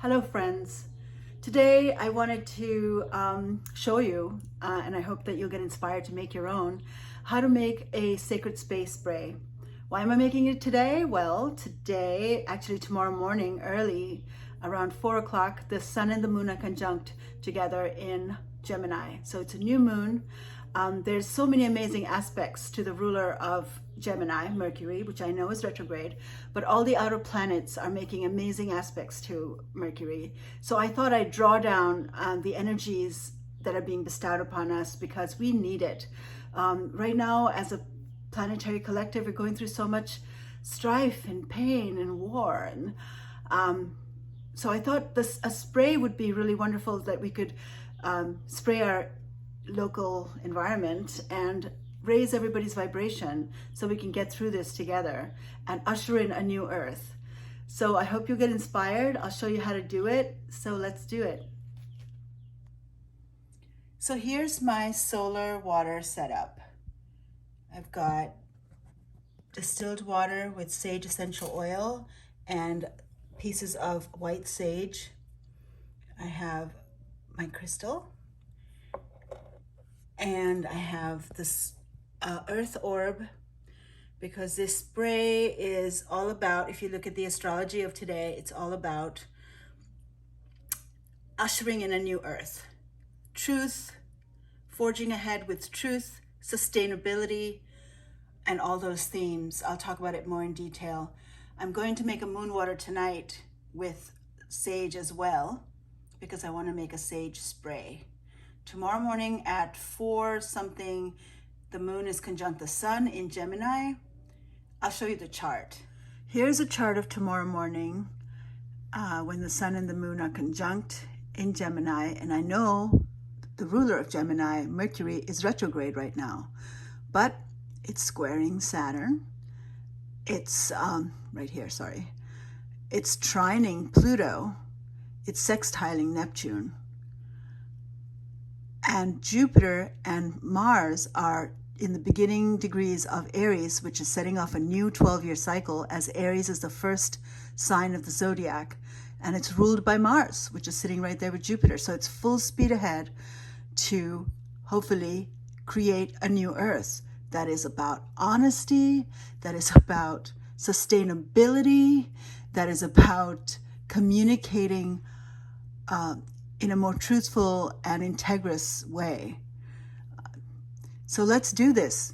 Hello friends. Today I wanted to show you, and I hope that you'll get inspired to make your own, how to make a sacred space spray. Why am I making it today? Well, today, actually tomorrow morning early, around 4 o'clock, the sun and the moon are conjunct together in Gemini. So it's a new moon. There's so many amazing aspects to the ruler of Gemini, Mercury, which I know is retrograde, but all the outer planets are making amazing aspects to Mercury. So I thought I'd draw down the energies that are being bestowed upon us because we need it. Right now, as a planetary collective, we're going through so much strife and pain and war. And so I thought a spray would be really wonderful, that we could spray our local environment and raise everybody's vibration so we can get through this together and usher in a new earth. So I hope you get inspired. I'll show you how to do it. So let's do it. So here's my solar water setup. I've got distilled water with sage essential oil and pieces of white sage. I have my crystal, and I have this earth orb, because this spray is all about, if you look at the astrology of today, it's all about ushering in a new earth. Truth, forging ahead with truth, sustainability, and all those themes. I'll talk about it more in detail. I'm going to make a moon water tonight with sage as well, because I want to make a sage spray. Tomorrow morning at 4 something, the moon is conjunct the sun in Gemini. I'll show you the chart. Here's a chart of tomorrow morning when the sun and the moon are conjunct in Gemini. And I know the ruler of Gemini, Mercury, is retrograde right now, but it's squaring Saturn. It's right here, sorry. It's trining Pluto. It's sextiling Neptune. And Jupiter and Mars are in the beginning degrees of Aries, which is setting off a new 12-year cycle, as Aries is the first sign of the zodiac. And it's ruled by Mars, which is sitting right there with Jupiter. So it's full speed ahead to hopefully create a new earth that is about honesty, that is about sustainability, that is about communicating in a more truthful and integrous way. So let's do this.